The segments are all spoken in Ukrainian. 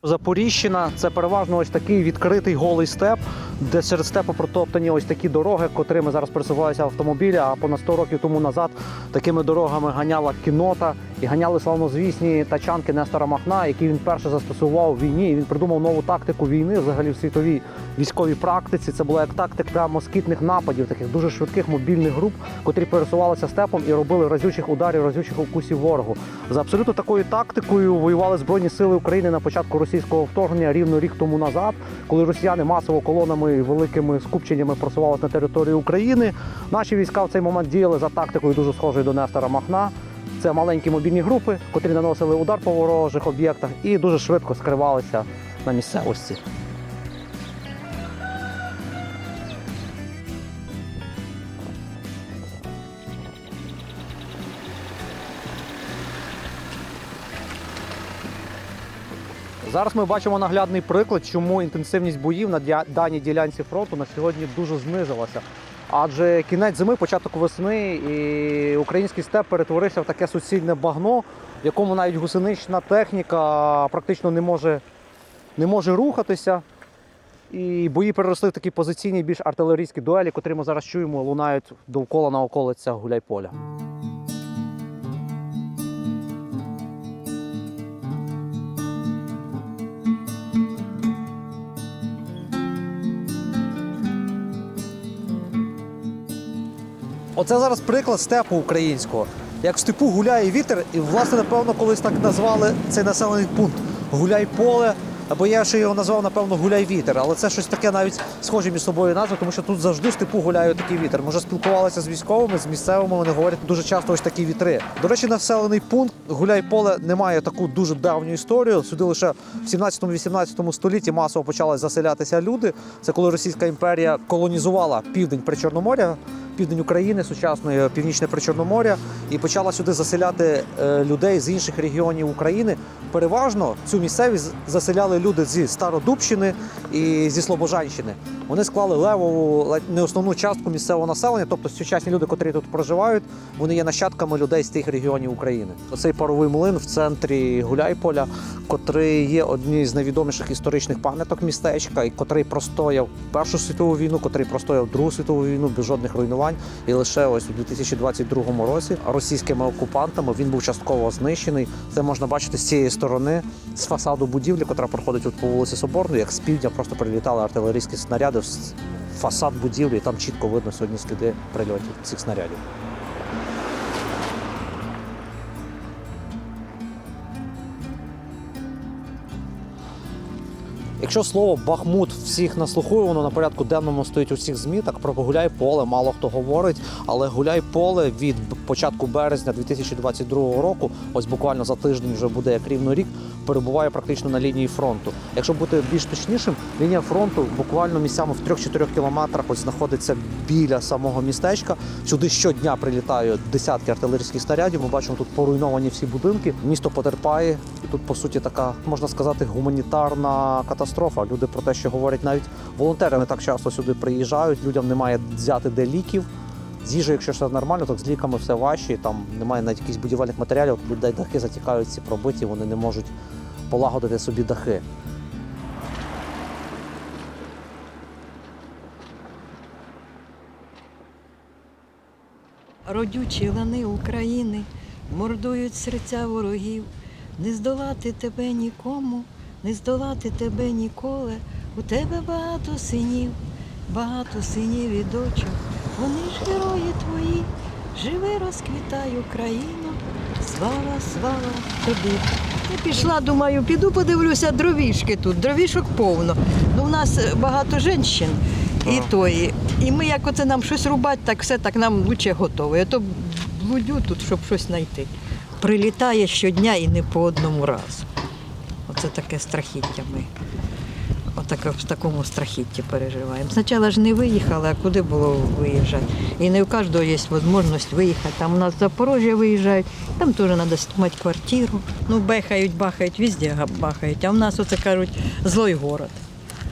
Запоріжчина – це переважно ось такий відкритий голий степ, де серед степу протоптані ось такі дороги, котрими зараз пересуваються автомобілі, а понад 100 років тому назад такими дорогами ганяла кіннота і ганяли славнозвісні тачанки Нестора Махна, які він перше застосував в війні. І він придумав нову тактику війни взагалі в світовій військовій практиці. Це була як тактика москітних нападів, таких дуже швидких мобільних груп, котрі пересувалися степом і робили разючих ударів, разючих укусів ворогу. За абсолютно такою тактикою воювали Збройні сили України на початку російського вторгнення рівно рік тому назад, коли росіяни масово колонами і великими скупченнями просувалися на територію України. Наші війська в цей момент діяли за тактикою дуже схожою до Нестора Махна. Це маленькі мобільні групи, котрі наносили удар по ворожих об'єктах і дуже швидко скривалися на місцевості. Зараз ми бачимо наглядний приклад, чому інтенсивність боїв на даній ділянці фронту на сьогодні дуже знизилася. Адже кінець зими, початок весни і український степ перетворився в таке суцільне багно, в якому навіть гусенична техніка практично не може рухатися. І бої переросли в такі позиційні, більш артилерійські дуелі, котрі ми зараз чуємо, лунають довкола на околицях Гуляйполя. Оце зараз приклад степу українського. Як в степу гуляє вітер, і, власне, напевно, колись так назвали цей населений пункт Гуляйполе, або я ще його назвав, напевно, Гуляй-вітер. Але це щось таке навіть схоже між собою назви, тому що тут завжди в степу гуляє такий вітер. Ми вже спілкувалися з військовими, з місцевими, вони говорять дуже часто ось такі вітри. До речі, населений пункт Гуляйполе не має таку дуже давню історію. Сюди лише в 17-18 столітті масово почали заселятися люди. Це коли Російська імперія колонізувала південь Причорномор'я, південь України, сучасної північне Причорномор'я, і почала сюди заселяти людей з інших регіонів України. Переважно цю місцевість заселяли люди зі Стародубщини і зі Слобожанщини. Вони склали левову, не основну частку місцевого населення, тобто сучасні люди, котрі тут проживають, вони є нащадками людей з тих регіонів України. Оцей паровий млин в центрі Гуляйполя, котрий є однією з найвідоміших історичних пам'яток містечка, і котрий простояв Першу світову війну, котрий простояв Другу світову війну без жодних руйнувань. І лише ось у 2022 році російськими окупантами він був частково знищений. Це можна бачити з цієї сторони, з фасаду будівлі, котра проходить тут по вулиці Соборної, як з півдня просто прилітали артилерійські снаряди в фасад будівлі, і там чітко видно сьогодні сліди прильотів цих снарядів. Якщо слово «Бахмут» всіх на слуху, воно на порядку денному стоїть у всіх ЗМІ, так про Гуляйполе мало хто говорить, але Гуляйполе від початку березня 2022 року, ось буквально за тиждень вже буде як рівно рік, перебуває практично на лінії фронту. Якщо бути більш точнішим, лінія фронту буквально місцями в 3-4 кілометрах ось знаходиться біля самого містечка. Сюди щодня прилітають десятки артилерійських снарядів. Ми бачимо тут поруйновані всі будинки. Місто потерпає. І тут, по суті, така, можна сказати, гуманітарна катастрофа. Люди про те, що говорять, навіть волонтери не так часто сюди приїжджають, людям немає взяти де ліків. З їжею, якщо все нормально, так з ліками все важче, там немає навіть якихось будівельних матеріалів, людей дахи затікають, ці пробиті, вони не можуть полагодити собі дахи. Родючі лани України мордують серця ворогів. Не здолати тебе нікому, не здолати тебе ніколи. У тебе багато синів і дочок. Вони ж герої твої. Живи, розквітай Україну. Слава, слава тобі. Я пішла, думаю, піду подивлюся дровішки тут. Дровішок повно. Ну, у нас багато жінок. І ми, як оце нам щось рубати, так все так нам лучше готове. Я то блудю тут, щоб щось знайти. Прилітає щодня і не по одному разу. Оце таке страхіття ми. В такому страхітті переживаємо. Спочатку ж не виїхали, а куди було виїжджати. І не у кожного є можливість виїхати. Там у нас з Запорожжя виїжджають, там теж треба знімати квартиру. Ну, бахають, везде бахають. А в нас, оце кажуть, злий город.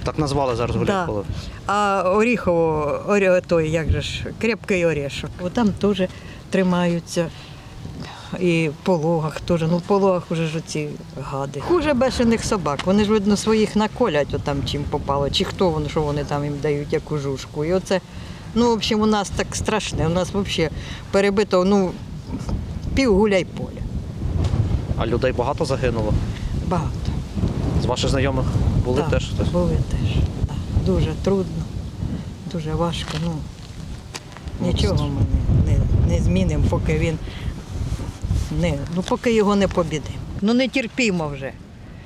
Так назвали зараз Гуляйполе. Да. А Оріхово, той, як же ж, крепкий орешок. Там теж тримаються. і в Пологах теж. Ну, в Пологах вже ж оці гади. Хуже бешених собак. Вони ж, видно, своїх наколять отам чим попало, чи хто вони, що вони там їм дають, яку жушку. І оце, ну, в общем, у нас так страшне. У нас взагалі перебито, ну, пів гуляй поля. А людей багато загинуло? Багато. З ваших знайомих були Так, теж хтось? були теж. Да. Дуже трудно, дуже важко. Ну, нічого ми не змінимо, поки він поки його не побідимо. Ну не терпімо вже.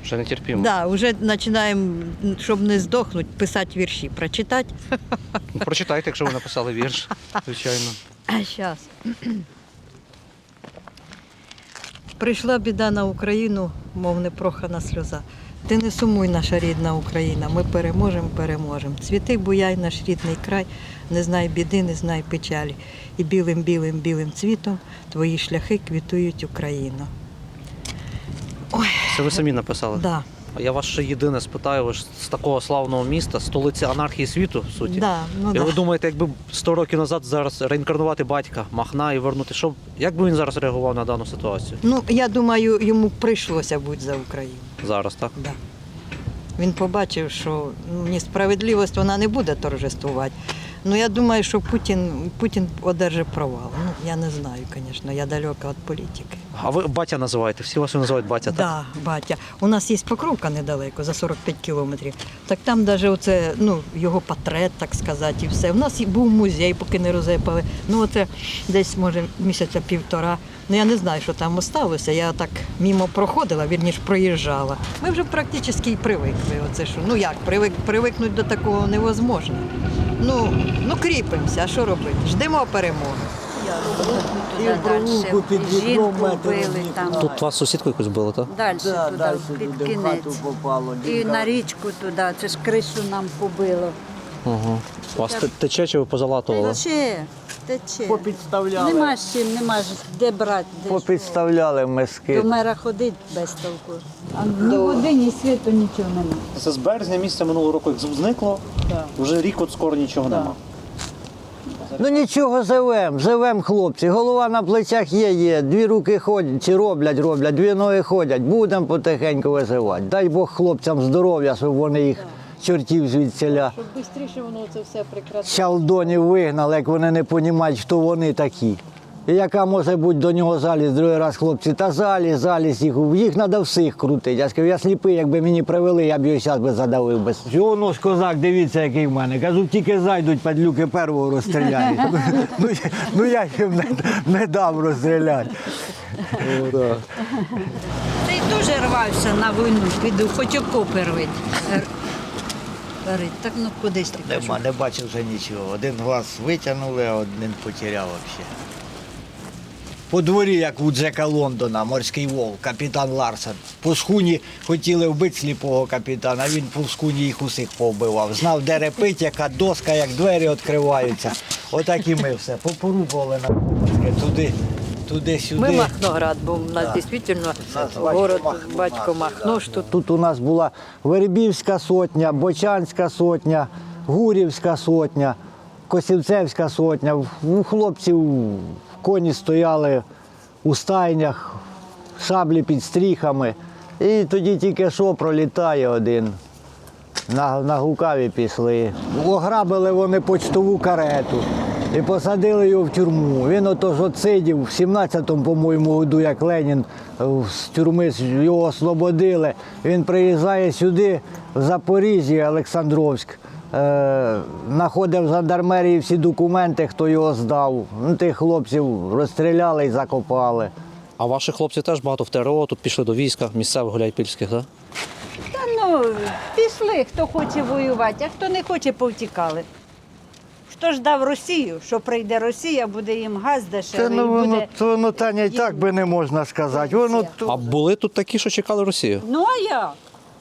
Вже не терпімо. Да, вже починаємо, щоб не здохнути, писати вірші, прочитати. Ну, прочитайте, якщо ви написали вірш, звичайно. А зараз. Прийшла біда на Україну, мов непрохана сльоза. Ти не сумуй, наша рідна Україна, ми переможемо, переможемо. Цвіти буяй наш рідний край, не знай біди, не знай печалі. І білим цвітом твої шляхи квітують Україну. Ой, Це ви самі написали? да, А я вас ще єдине спитаю, ви ж з такого славного міста, столиці анархії світу, в суті. да, ну І да. ви думаєте, якби 100 років назад зараз реінкарнувати батька Махна і вернути, що, як би він зараз реагував на дану ситуацію? Ну, я думаю, йому прийшлося бути за Україну. Зараз, так? Да. Він побачив, що несправедливість вона не буде торжествувати. Ну, я думаю, що Путін одержить провал. Ну, я не знаю, звісно, я далека від політики. А ви батя називаєте? Всі вас називають батя, так? Да, батя. У нас є Покровка недалеко, за 45 кілометрів. Так там навіть оце, його портрет, так сказати, і все. У нас і був музей, поки не розепали. Ну, оце десь, може, місяця півтора. Ну, я не знаю, що там осталося. Я так мимо проходила, вірніше, проїжджала. Ми вже практично і привикли. Оце що, як, привикнути до такого невозможно. Ну, кріпимося, а що робити? Ждемо перемоги. Туди далі. Жінку вбили там. Тут вас сусідку якусь били, так? Далі туди, під кінець. І на річку туди, це ж кришу нам побило. Угу. У вас тече чи ви позалатували? Тече. Попідставляли. Нема з чим, нема ж де брати. Де ж. Попідставляли миски. До мера ходить без толку. А ні води, ні світу, нічого немає. Це з березня місяця минулого року як зникло, вже рік от скоро нічого нема. Ну нічого, живем, хлопці. Голова на плечах є. Дві руки ходять, чи роблять, дві ноги ходять. Будемо потихеньку виживати. Дай Бог хлопцям здоров'я, щоб вони їх чортів звідсіля. Щоб швидше воно це все прекратило. Чалдонів вигнали, як вони не розуміють, хто вони такі. І яка може бути до нього заліз другий раз, хлопці? Та заліз їх треба всіх крутити. Я скажу, я сліпий, якби мені привели, я б його зараз би задавив. Чого нож козак, дивіться, який в мене. Кажу, тільки зайдуть, падлюки першого розстріляють. Ну я їм не дам розстріляти. Ти дуже рвався на війну, піду, хоч окопи рвить. Так, ну кудись ти кажеш. Нема, не бачив вже нічого. Один глаз витягнули, а один потеряв взагалі. По дворі, як у Джека Лондона, морський вовк, капітан Ларсен. По шхуні хотіли вбити сліпого капітана, він по шхуні їх усіх повбивав. Знав, де репить, яка доска, як двері відкриваються. Отак і ми все. Попорубали на кубочки, туди-сюди. Ми Махноград, бо в нас дійсно город батько Махно ж тут. Тут у нас була Вербівська сотня, Бочанська сотня, Гурівська сотня, Косівцевська сотня. У хлопців коні стояли у стайнях, шаблі під стріхами. І тоді тільки що пролітає один. На Гукаві пішли. Ограбили вони почтову карету і посадили його в тюрму. Він отож отсидів в 17-му, по-моєму, году, як Ленін з тюрми його освободили. Він приїжджає сюди, в Запоріжжя, Олександровськ, знаходив в жандармерії всі документи, хто його здав. Ну, тих хлопців розстріляли і закопали. А ваші хлопці теж багато в ТРО, тут пішли до війська місцевих гуляйпільських, так? Та пішли, хто хоче воювати, а хто не хоче, повтікали. Хто ж дав Росію, що прийде Росія, буде їм газ дешевий, і буде... Воно, Таня, і так би не можна сказати. А були тут такі, що чекали Росію? Ну а я?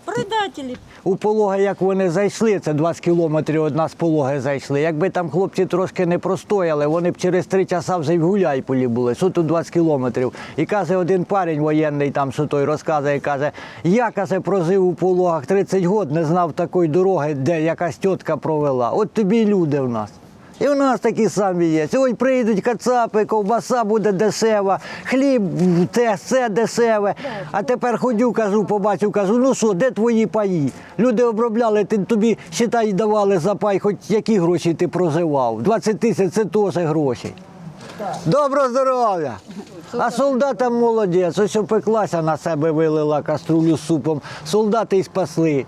Предателі. У Пологи, як вони зайшли, це 20 кілометрів од нас Пологи зайшли. Якби там хлопці трошки не простояли, вони б через 3 часа вже й в Гуляйполі були. Що тут 20 кілометрів? І каже, один парень воєнний там, що той розказує, каже, я, каже, прожив у Пологах 30 років, не знав такої дороги, де якась тітка провела. От тобі й люди в нас. І в нас такі самі є. Сьогодні приїдуть кацапи, ковбаса буде дешева, хліб все дешеве. А тепер ходю, побачив, кажу, ну що, де твої паї? Люди обробляли, тобі, считай, давали за пай, хоч які гроші ти проживав. 20 тисяч – це теж гроші. Доброго здоров'я! А солдатам молодець, ось опеклася, на себе вилила каструлю з супом. Солдати й спасли.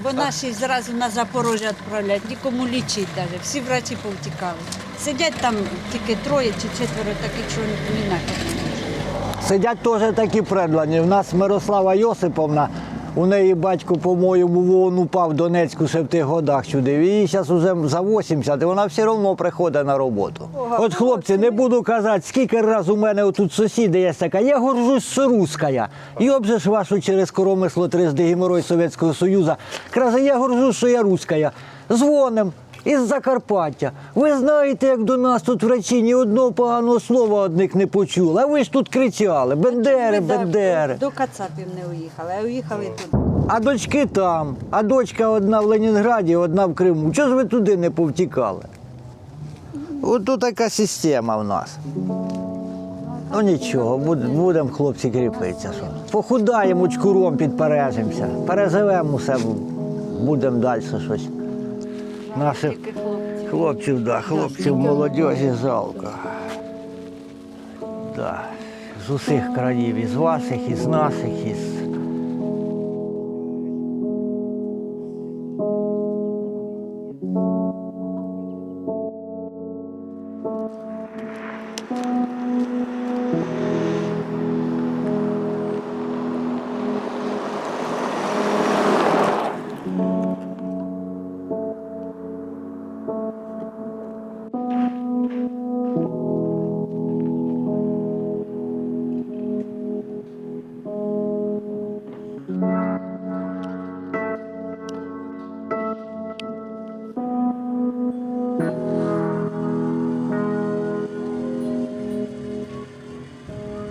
Бо наші зразу на Запорожжя відправляють, нікому лічить навіть, всі врачі повтікали. Сидять там тільки 3 чи 4 таких, що ні на кого. Сидять теж такі предлані. У нас Мирослава Йосиповна, у неї батько, по-моєму, вон упав в Донецьку ще в тих годах чудив. Їй зараз вже за 80, і вона все одно приходить на роботу. От, хлопці, не буду казати, скільки раз у мене отут сусіди є така, я горжусь, що руська. Йоб же ж вашу через коромисло трижди геморой Совєтського Союзу. Каже, я горжусь, що я руська. Дзвоним із Закарпаття. Ви знаєте, як до нас тут врачі ні одного поганого слова одних не почули. А ви ж тут кричали, Бендери, Бендери. До кацапів не уїхали, а уїхали тут. А дочки там, а дочка одна в Ленінграді, одна в Криму. Чого ж ви туди не повтікали? От тут така система в нас. Ну нічого, будемо, хлопці, кріпитися. Похудаємо, очкуром підпережимося, переживемо все, будемо далі щось. Наших хлопців молодіжі жалко. Да. З усіх країв, із ваших, із наших, із...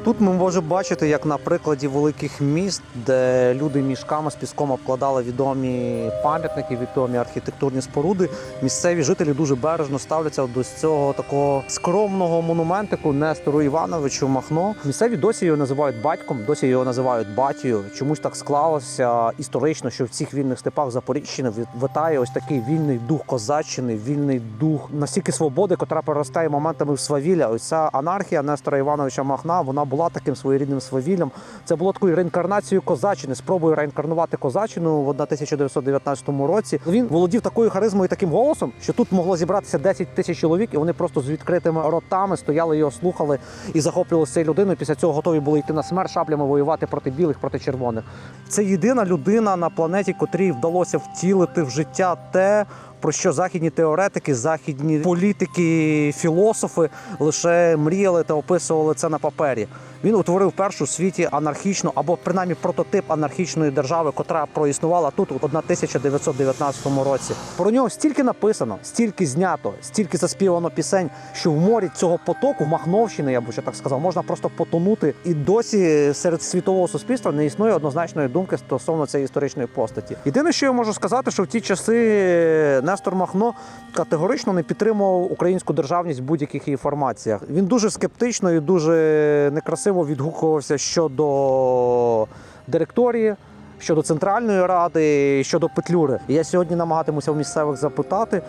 Тут ми можемо бачити, як на прикладі великих міст, де люди мішками з піском обкладали відомі пам'ятники, відомі архітектурні споруди, місцеві жителі дуже бережно ставляться до цього такого скромного монументику Нестору Івановичу Махно. Місцеві досі його називають батьком, досі його називають батію. Чомусь так склалося історично, що в цих вільних степах Запоріжжя витає ось такий вільний дух козаччини, вільний дух настільки свободи, котра переростає моментами в свавілля. Ось ця анархія Нестора Івановича Махна, вона була таким своєрідним свавіллям. Це було такою реінкарнацією козаччини, спробою реінкарнувати козаччину в 1919 році. Він володів такою харизмою і таким голосом, що тут могло зібратися 10 тисяч чоловік, і вони просто з відкритими ротами стояли, його слухали і захоплювалися цією людиною. Після цього готові були йти на смерть, шаблями воювати проти білих, проти червоних. Це єдина людина на планеті, котрій вдалося втілити в життя те, про що західні теоретики, західні політики, філософи лише мріяли та описували це на папері. Він утворив першу в світі анархічну, або принаймні прототип анархічної держави, котра проіснувала тут у 1919 році. Про нього стільки написано, стільки знято, стільки заспівано пісень, що в морі цього потоку Махновщини, я б ще так сказав, можна просто потонути. І досі серед світового суспільства не існує однозначної думки стосовно цієї історичної постаті. Єдине, що я можу сказати, що в ті часи Нестор Махно категорично не підтримував українську державність в будь-яких її формаціях. Він дуже скептично і дуже некрасиво відгукувався щодо директорії, щодо Центральної Ради, щодо Петлюри. І я сьогодні намагатимуся в місцевих запитати,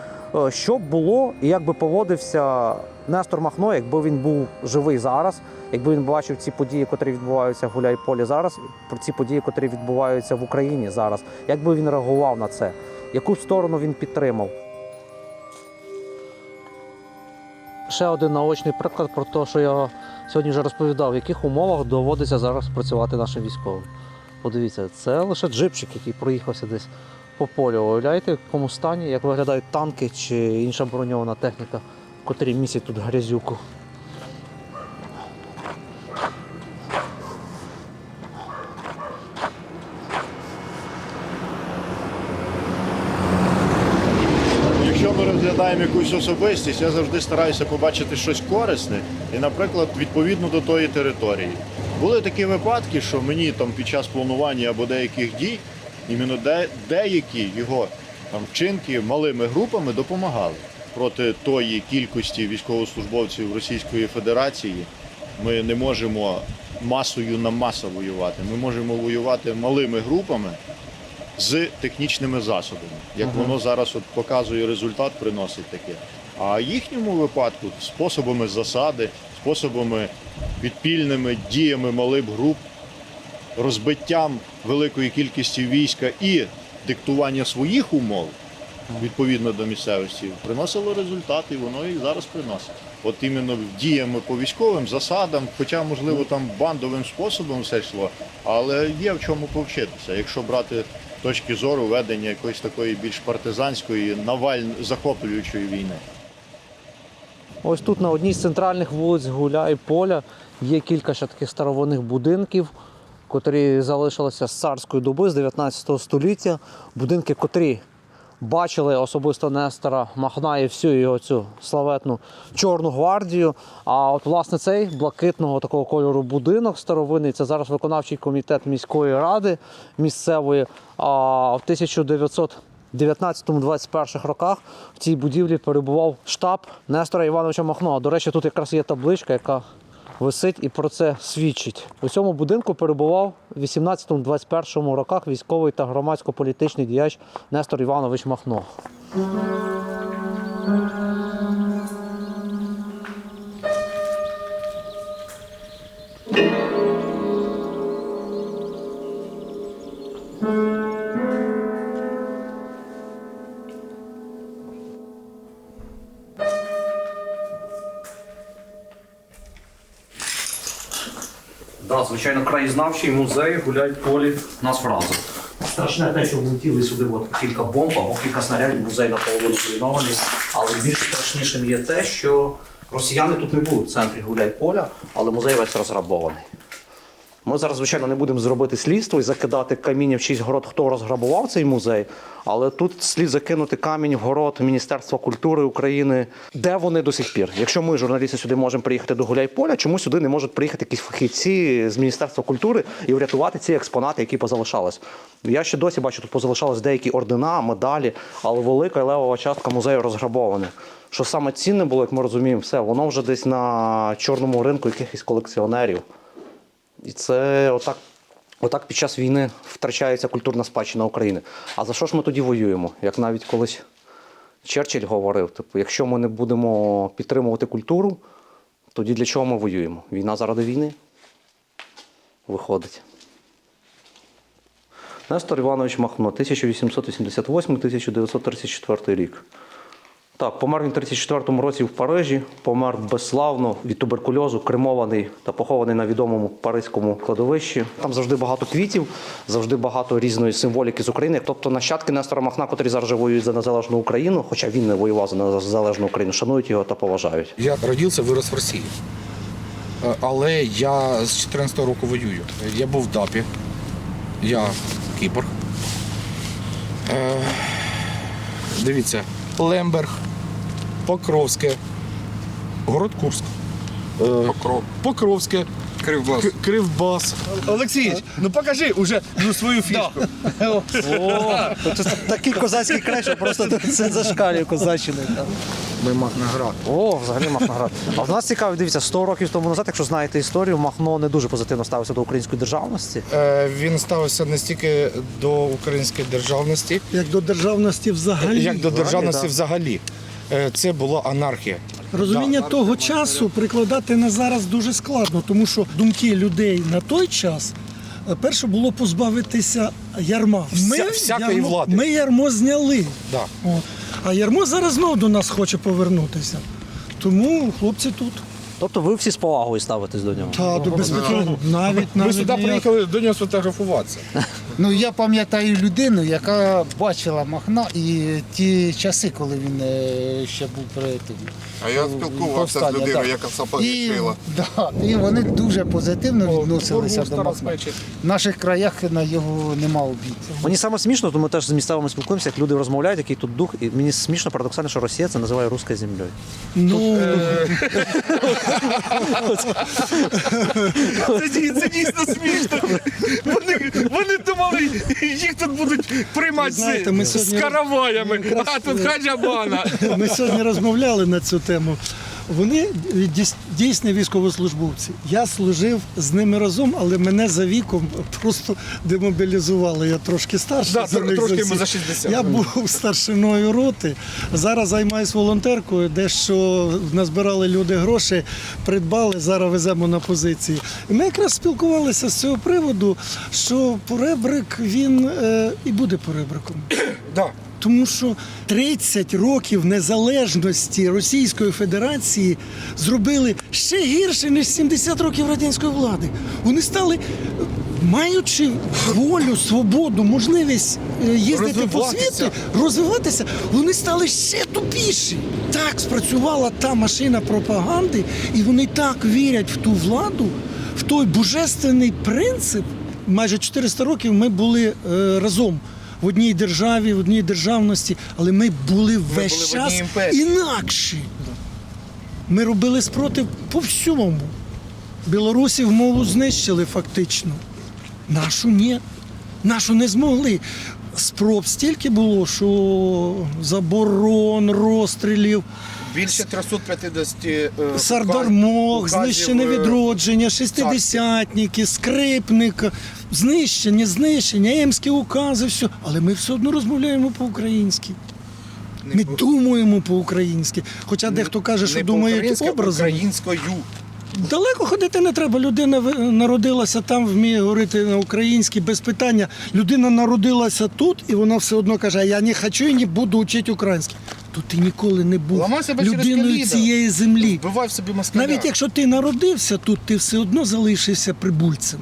що б було і як би поводився Нестор Махно, якби він був живий зараз, якби він бачив ці події, котрі відбуваються в Гуляйполі зараз, про ці події, котрі відбуваються в Україні зараз, як би він реагував на це, яку сторону він підтримав. Ще один наочний приклад про те, що я сьогодні вже розповідав, в яких умовах доводиться зараз працювати нашим військовим. Подивіться, це лише джипчик, який проїхався десь по полю. Уявляєте, в якому стані, як виглядають танки чи інша броньована техніка, котрі місяць тут грязюку. Якщо ми розглядаємо якусь особистість, я завжди стараюся побачити щось корисне і, наприклад, відповідно до тої території. Були такі випадки, що мені там під час планування або деяких дій іменно деякі його там вчинки малими групами допомагали. проти тої кількості військовослужбовців Російської Федерації ми не можемо масою на маса воювати. Ми можемо воювати малими групами з технічними засобами, як воно зараз от показує результат, приносить таке. А в їхньому випадку способами засади, способами підпільними діями малих груп, розбиттям великої кількості війська і диктування своїх умов відповідно до місцевості приносило результат, і воно і зараз приносить. От іменно діями по військовим засадам, хоча, можливо, там бандовим способом все йшло, але є в чому повчитися, якщо брати точки зору ведення якоїсь такої більш партизанської, захоплюючої війни. Ось тут на одній з центральних вулиць Гуляй-Поля є кілька ще таких старовинних будинків, котрі залишилися з царської доби, з 19 століття. Будинки, котрі бачили особисто Нестора Махна і всю його цю славетну Чорну гвардію. А от, власне, цей блакитного такого кольору будинок старовинний, це зараз виконавчий комітет міської ради місцевої. А в 1919-21 роках в цій будівлі перебував штаб Нестора Івановича Махна. До речі, тут якраз є табличка, яка висить і про це свідчить. У цьому будинку перебував в 18-21 роках військовий та громадсько-політичний діяч Нестор Іванович Махно. Да, звичайно, краєзнавчий музей Гуляй-Полі нас вразив. Страшне те, що влетіли сюди от кілька бомб або кілька снарядів, музей наполовину зруйнований. Але більш страшнішим є те, що росіяни тут не були в центрі Гуляй-Поля, але музей весь розграбований. Ми зараз, звичайно, не будемо зробити слідство і закидати каміння в чийсь город, хто розграбував цей музей, але тут слід закинути камінь в город Міністерства культури України. Де вони до сих пір? Якщо ми, журналісти, сюди можемо приїхати до Гуляй-Поля, чому сюди не можуть приїхати якісь фахівці з Міністерства культури і врятувати ці експонати, які позалишались? Я ще досі бачу, тут позалишались деякі ордена, медалі, але велика і левова частка музею розграбована. Що саме цінне було, як ми розуміємо, все, воно вже десь на чорному ринку якихось колекціонерів. І це отак під час війни втрачається культурна спадщина України. А за що ж ми тоді воюємо? Як навіть колись Черчилль говорив, типу, якщо ми не будемо підтримувати культуру, тоді для чого ми воюємо? Війна заради війни? Виходить. Нестор Іванович Махно, 1888-1934 рік. Так, помер він в 1934 році в Парижі, помер безславно від туберкульозу, кремований та похований на відомому паризькому кладовищі. Там завжди багато квітів, завжди багато різної символіки з України. Тобто нащадки Нестора Махна, котрі зараз воюють за незалежну Україну, хоча він не воював за незалежну Україну, шанують його та поважають. Я родився, вирос в Росії. Але я з 14 року воюю. Я був в ДАПі, я кіборг. Дивіться, Лемберг, Покровське, город Курськ, Покровське, Кривбас. Олексійович, ну покажи уже свою фішку. Це такий козацький край, що просто це зашкалює козаччини. Ми Махноград. О, взагалі Махноград. А в нас цікаво, дивіться, 100 років тому назад, якщо знаєте історію, Махно не дуже позитивно ставився до української державності. Він ставився не стільки до української державності, Як до державності взагалі. як до державності взагалі. Це була анархія. Розуміння того часу прикладати на зараз дуже складно, тому що думки людей на той час перше було позбавитися ярма. Всякої влади. Ми ярмо зняли. Да. От. А ярмо зараз знову до нас хоче повернутися. Тому хлопці тут. Тобто ви всі з повагою ставитесь до нього? Та до безпеки. Ми сюди приїхали до нього сфотографуватися. Ну, я пам'ятаю людину, яка бачила Махна і ті часи, коли він ще був при тому. А я спілкувався з людиною, яка саповістила. І вони дуже позитивно відносилися до Махна. Староспечі. В наших краях на його нема обід. Мені саме смішно, тому ми теж з місцевими спілкуємося, як люди розмовляють, який тут дух. І мені смішно, парадоксально, що Росія це називає руською землею. Ну, Це дійсно смішно. Вони думали, готовий, їх тут будуть приймати Знаєте, ми з сьогодні- караваями, а тут хаджабана. Ми сьогодні розмовляли на цю тему. Вони дійсні військовослужбовці. Я служив з ними разом, але мене за віком просто демобілізували. Я трошки старший. Да, за них трошки за йому всіх. за 60. Я був старшиною роти. Зараз займаюся волонтеркою, дещо назбирали люди гроші, придбали, зараз веземо на позиції. І ми якраз спілкувалися з цього приводу, що поребрик, він і буде поребриком. Да. Тому що 30 років незалежності Російської Федерації зробили ще гірше, ніж 70 років радянської влади. Вони стали, маючи волю, свободу, можливість їздити по світу, розвиватися, вони стали ще тупіші. Так спрацювала та машина пропаганди, і вони так вірять в ту владу, в той божественний принцип. Майже 400 років ми були разом. В одній державі, в одній державності, але ми були весь час інакші. Ми робили спротив по всьому. Білорусів мову знищили фактично. Нашу ні. Нашу не змогли. Спроб стільки було, що заборон, розстрілів, Більше 350 Сардармох, знищене відродження, шестидесятники, скрипник, знищення, емські укази, все. Але ми все одно розмовляємо по-українськи. Ми думаємо по-українськи. Хоча дехто каже, що думають образом. Українською. Далеко ходити не треба. Людина народилася там, вміє говорити на українській без питання. Людина народилася тут, і вона все одно каже, я не хочу і не буду вчити український. То ти ніколи не був Ламай себе через людиною коліно. цієї землі. Вбивай в собі москаля. Навіть якщо ти народився тут, ти все одно залишишся прибульцем.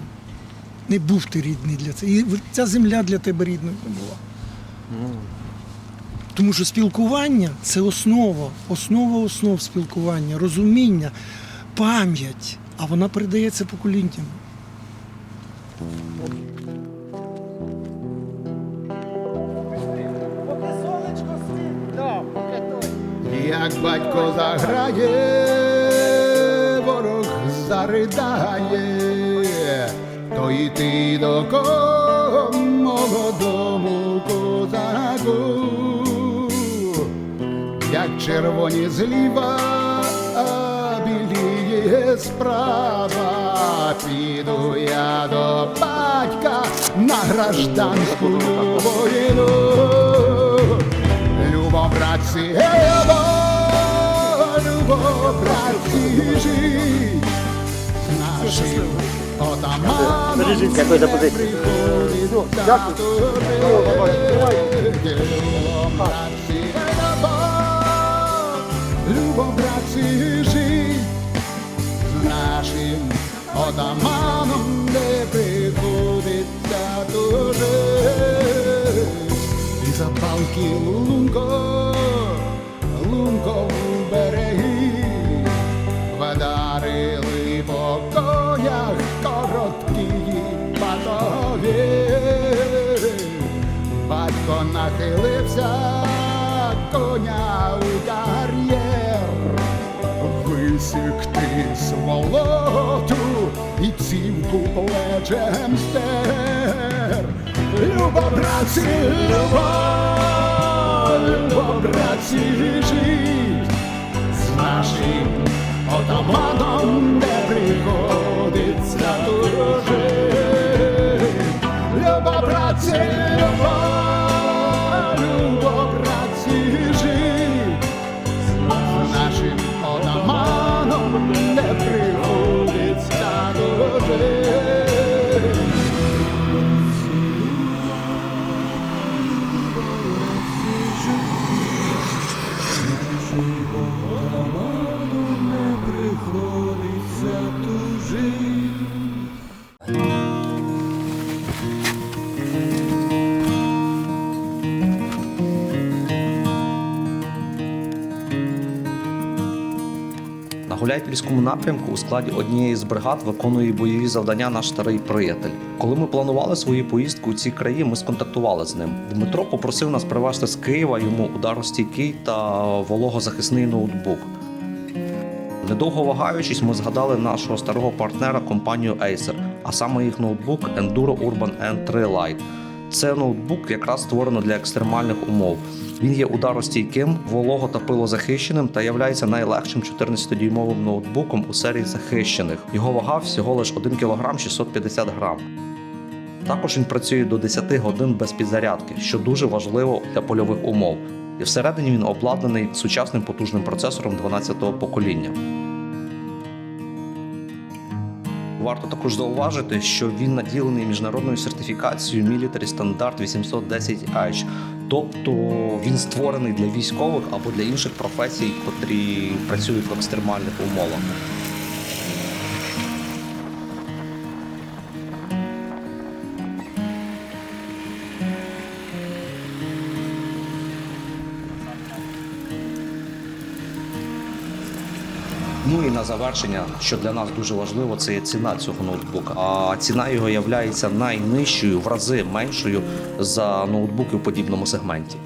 Не був ти рідний для цього. І ця земля для тебе рідною не була. Тому що спілкування – це основа основ спілкування, розуміння, пам'ять, а вона передається поколінням. Як батько заграє, ворог заридає, то йти до кого молодому козаку, як червоні зліва, а біліє справа, піду я до батька на гражданську війну. Любо, братці, братці, жить з нашим отаманом не приходить Любо, братці, жить з нашим отаманом не приходиться тужить. І запалки лунко в береги, вдарили по конях короткі батоги. Батько нахилився, коня у кар'єр, висікти сволоту і цівку плечем стер. Любо, братці, любо, братці, жить з нашим отаманом не приходиться тужить. Любо, братці, любо, братці, жить з нашим отаманом не приходиться тужить. На Гуляйпільському напрямку у складі однієї з бригад виконує бойові завдання наш старий приятель. Коли ми планували свою поїздку у ці краї, ми сконтактували з ним. Дмитро попросив нас привезти з Києва йому ударостійкий та вологозахисний ноутбук. Недовго вагаючись, ми згадали нашого старого партнера компанію Acer. а саме їх ноутбук Enduro Urban N3 Lite. Це ноутбук якраз створено для екстремальних умов. Він є ударостійким, волого- та пилозахищеним та є найлегшим 14-дюймовим ноутбуком у серії захищених. Його вага всього лише 1 кг 650 г. Також він працює до 10 годин без підзарядки, що дуже важливо для польових умов. І всередині він обладнаний сучасним потужним процесором 12-го покоління. Варто також зауважити, що він наділений міжнародною сертифікацією Military Standard 810H, тобто він створений для військових або для інших професій, котрі працюють в екстремальних умовах. Ну і на завершення, що для нас дуже важливо, це є ціна цього ноутбука. А ціна його є найнижчою, в рази меншою за ноутбуки в подібному сегменті.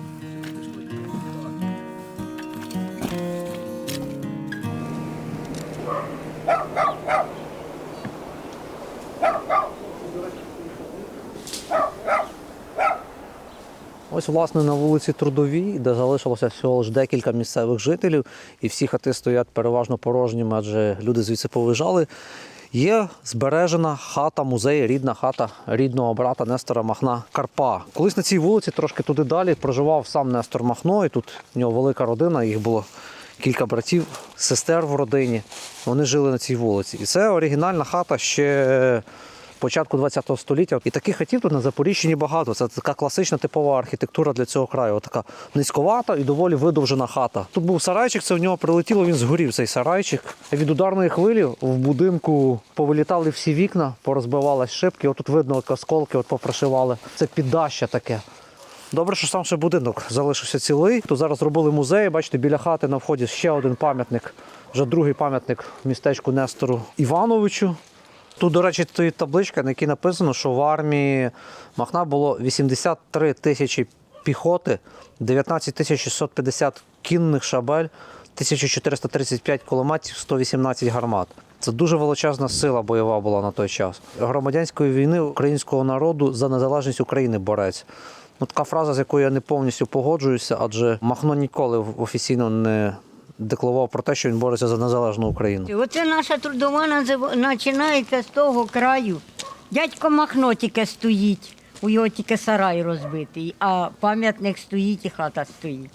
Ось, власне, на вулиці Трудовій, де залишилося всього лише декілька місцевих жителів, і всі хати стоять переважно порожніми, адже люди звідси повиїжджали, є збережена хата-музей, рідна хата рідного брата Нестора Махна Карпа. Колись на цій вулиці, трошки туди далі, проживав сам Нестор Махно, і тут в нього велика родина, їх було кілька братів, сестер в родині. Вони жили на цій вулиці. І це оригінальна хата ще початку ХХ століття. І таких хатів тут на Запоріжчині багато. Це така класична типова архітектура для цього краю. Така низьковата і доволі видовжена хата. Тут був сарайчик, це в нього прилетіло, він згорів, цей сарайчик. Від ударної хвилі в будинку повилітали всі вікна, порозбивались шибки. Отут видно осколки, попрошивали. Це піддаща таке. Добре, що сам ще будинок залишився цілий. Тут зараз зробили музей, бачите, біля хати на вході ще один пам'ятник, вже другий пам'ятник в містечку Нестору Івановичу. Тут, до речі, стоїть табличка, на якій написано, що в армії Махна було 83 тисячі піхоти, 19 650 кінних шабель, 1435 кулеметів, 118 гармат. Це дуже величезна сила бойова була на той час. Громадянської війни українського народу за незалежність України борець. Ну, така фраза, з якою я не повністю погоджуюся, адже Махно ніколи офіційно не декларував про те, що він бореться за незалежну Україну. Оце наша трудова починається з того краю. Дядько Махно тільки стоїть, у його тільки сарай розбитий, а пам'ятник стоїть і хата стоїть.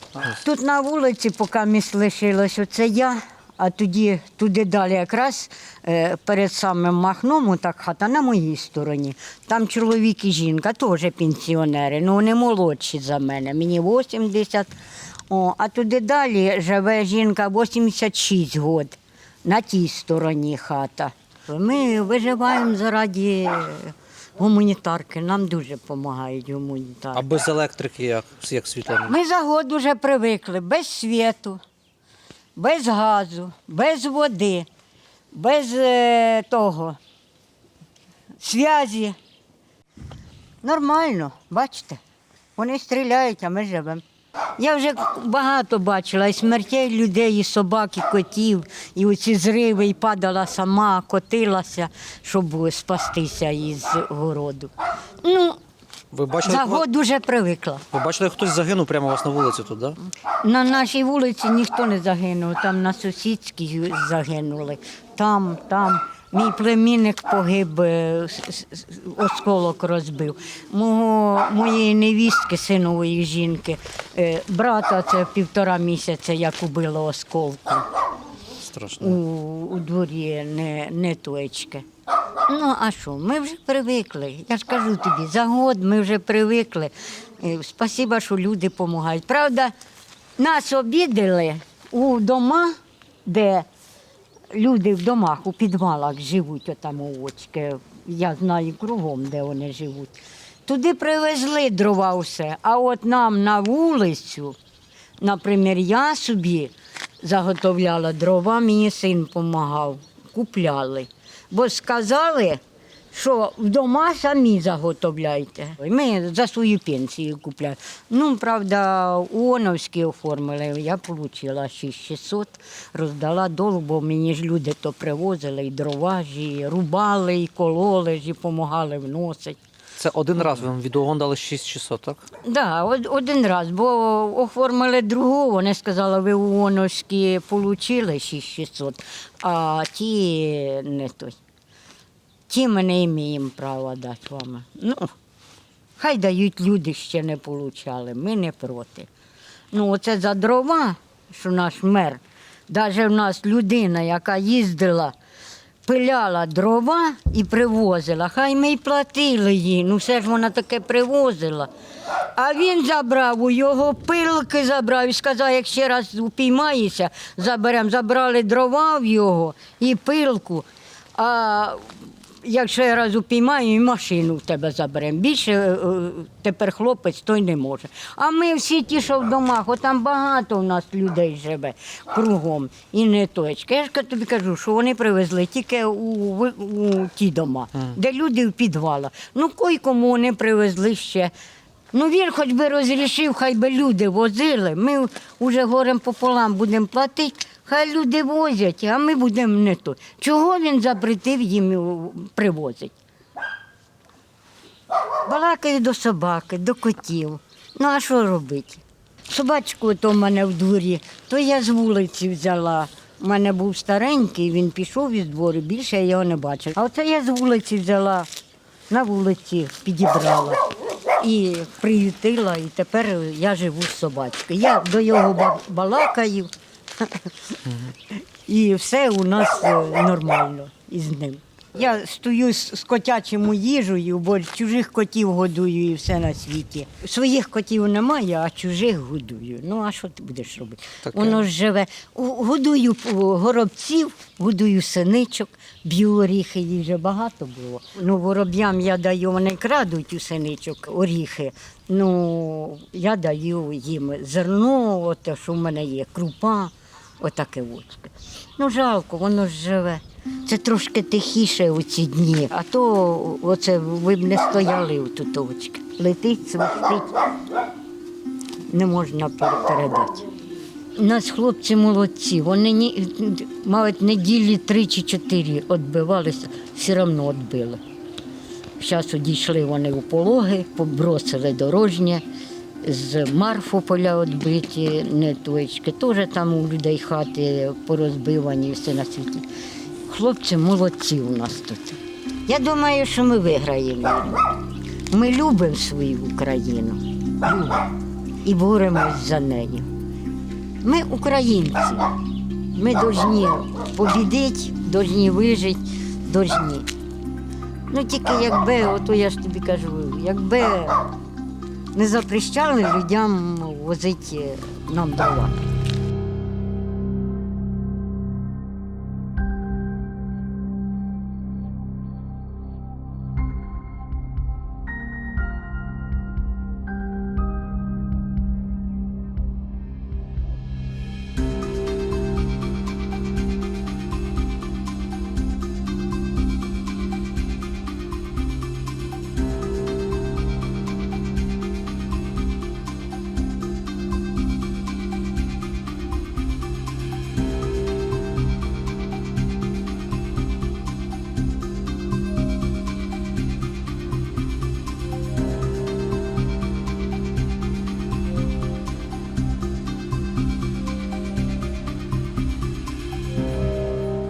Тут на вулиці, поки місць лишилось, оце я, а тоді туди далі якраз перед самим Махном, так хата на моїй стороні. Там чоловік і жінка, теж пенсіонери, ну вони молодші за мене, мені 80. А туди далі живе жінка 86 років, на тій стороні хата. Ми виживаємо заради гуманітарки, нам дуже допомагають гуманітарки. А без електрики як світло? Ми за год вже привикли, без світу, без газу, без води, без зв'язі. Нормально, бачите, вони стріляють, а ми живемо. Я вже багато бачила і смертей людей, і собак, і котів, і оці зриви, і падала сама, котилася, щоб спастися із городу. Ну, Ви бачили, за год дуже привикла. Ви бачили, як хтось загинув прямо у вас на вулиці тут, так? Да? На нашій вулиці ніхто не загинув, там на сусідській загинули. Там. Мій племінник погиб, осколок розбив. Моєї невістки, синової жінки, брата це 1,5 місяця, як убило осколку. Страшно. У дворі не точки. Ну, а що, ми вже привикли. Я ж кажу тобі, за год ми вже привикли. Спасибо, що люди допомагають. Правда, нас обідали у домах, де люди в домах, у підвалах живуть, отам у очки. Я знаю кругом, де вони живуть. Туди привезли дрова все, а от нам на вулицю, наприклад, я собі заготовляла дрова, мені син допомагав, купляли. Бо сказали, що вдома самі заготовляйте. Ми за свою пенсію купляємо. Ну, правда, ООНовські оформили, я отримала 6600, роздала долг, бо мені ж люди то привозили, і дрова, і рубали, і кололи, і допомагали вносити. Це один раз вам від ООН дали 6600, так? Так, да, один раз, бо оформили другу, вони сказали, ви ООНовські отримали 6600, а ті не той. Ті ми не маємо права дати вам. Ну, хай дають, люди ще не отримали, ми не проти. Ну, оце за дрова, що наш мер, навіть в нас людина, яка їздила, пиляла дрова і привозила, хай ми й платили їй, ну все ж вона таке привозила. А він забрав, у його пилки забрав і сказав, як ще раз упіймаєшся, заберемо. Забрали дрова в його і пилку, а якщо я раз упіймаю, і машину в тебе заберемо. Більше тепер хлопець той не може. А ми всі ті, що в домах, там багато в нас людей живе кругом. І не точка. Я ж тобі кажу, що вони привезли тільки у ті дома, де люди в підвалах. Ну, кому вони привезли ще. Ну, він хоч би розрішив, хай би люди возили. Ми вже горем пополам будемо платити. Хай люди возять, а ми будемо не то. Чого він запретив їм привозити? Балакаю до собаки, до котів. Ну, а що робити? Собачку то в мене в дворі, то я з вулиці взяла. У мене був старенький, він пішов із двору, більше я його не бачила. А оце я з вулиці взяла, на вулиці підібрала і приютила, і тепер я живу з собачкою. Я до його балакаю. І все у нас нормально із ним. Я стою з котячою їжею, бо чужих котів годую і все на світі. Своїх котів немає, а чужих годую. Ну, а що ти будеш робити? Таке. Воно ж живе. Годую горобців, годую синичок, б'ю оріхи, їх вже багато було. Ну, вороб'ям я даю, вони крадуть у синичок оріхи. Ну, я даю їм зерно, от, що в мене є, крупа. Отаке от. Ну, жалко, воно ж живе. Це трошки тихіше у ці дні, а то оце ви б не стояли у тутовочки. Летить, свистить, не можна передати. У нас хлопці молодці, вони мають неділі 3 чи 4 відбивалися, все одно відбили. Зараз одійшли вони у Пологи, побросили дорожнє. З Марфополя відбиті неточки, теж там у людей хати порозбивані, все на світі. Хлопці молодці у нас тут. Я думаю, що ми виграємо. Ми любимо свою Україну, любимо і боремось за нею. Ми українці, ми повинні побідити, повинні вижити, повинні. Ну тільки якби, ото я ж тобі кажу, якби не запрещали людям возити нам дрова.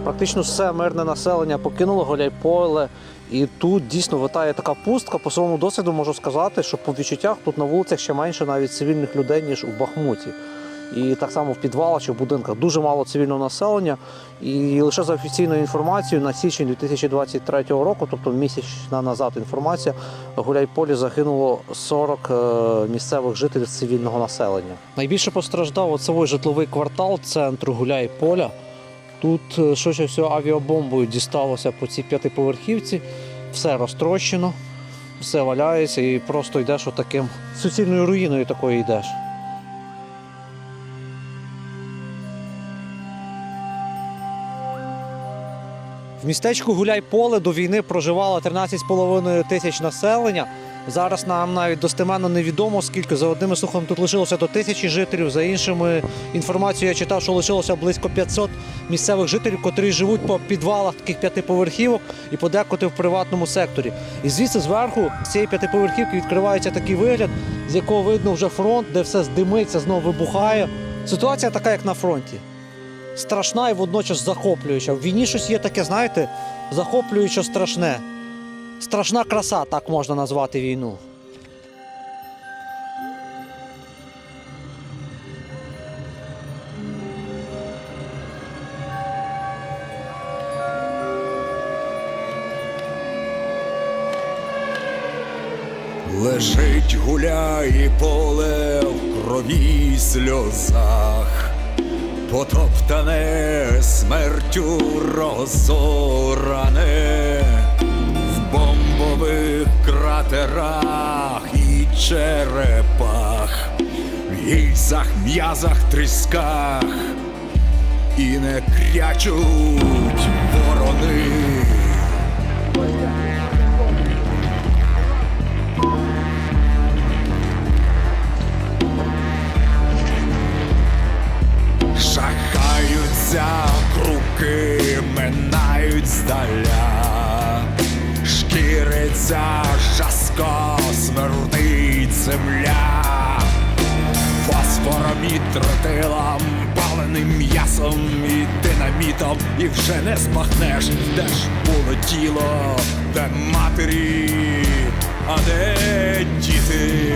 Практично все мирне населення покинуло Гуляйполе, і тут дійсно витає така пустка. По своєму досвіду можу сказати, що по відчуттях тут на вулицях ще менше навіть цивільних людей, ніж у Бахмуті. І так само в підвалах чи в будинках дуже мало цивільного населення. І лише за офіційною інформацією на січень 2023 року, тобто місячна назад інформація, в Гуляйполі загинуло 40 місцевих жителів цивільного населення. Найбільше постраждав оцевий житловий квартал центру Гуляйполя. Тут швидше всього авіабомбою дісталося по цій 5-поверхівці, все розтрощено, все валяється і просто йдеш отаким суцільною руїною такою йдеш. В містечку Гуляйполе до війни проживало 13,5 тисяч населення. Зараз нам навіть достеменно невідомо, скільки. За одними слухами тут лишилося до 1000 жителів, за іншими інформацією я читав, що лишилося близько 500 місцевих жителів, котрі живуть по підвалах таких п'ятиповерхівок і подекуди в приватному секторі. І звідси зверху, з цієї п'ятиповерхівки, відкривається такий вигляд, з якого видно вже фронт, де все здимиться, знову вибухає. Ситуація така, як на фронті. Страшна і водночас захоплююча. В війні щось є таке, знаєте, захоплююче страшне. Страшна краса, так можна назвати війну. Лежить, гуляє поле в крові й сльозах, потоптане смертю розоране, в бомбових кратерах і черепах, в гільзах, м'язах, трісках, і не крячуть ворони. Шахаються круки, минають здаля, шкіриться жаско, смердить земля, фосфором і тротилом, паленим м'ясом і динамітом, і вже не збагнеш, де ж було тіло, де матері, а де діти.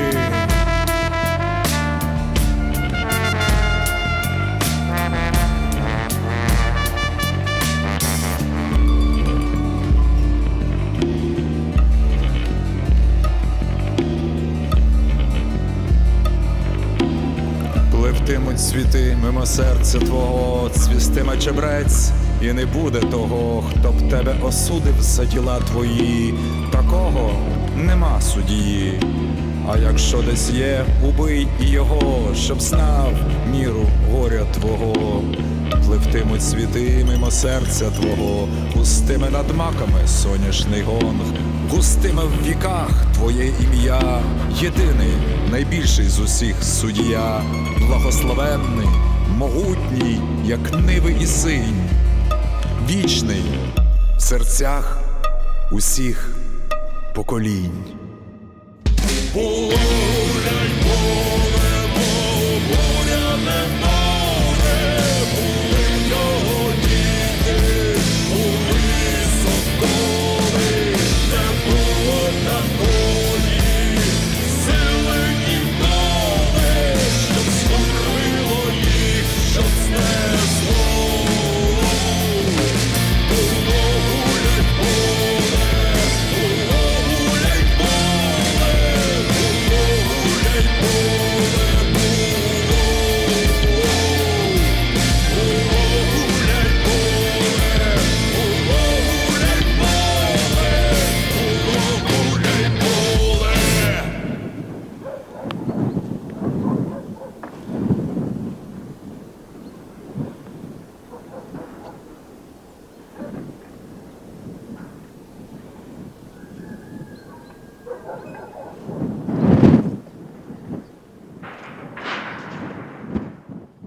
Пливтимуть світи мимо серця твого, цвістиме чебрець, і не буде того, хто б тебе осудив за діла твої. Такого нема судії. А якщо десь є, убий і його, щоб знав міру горя твого. Пливтимуть світи мимо серця твого, густими над маками соняшний гонг, густими в віках твоє ім'я, єдиний, найбільший з усіх суддя, благословенний, могутній, як ниви і синь, вічний в серцях усіх поколінь. Було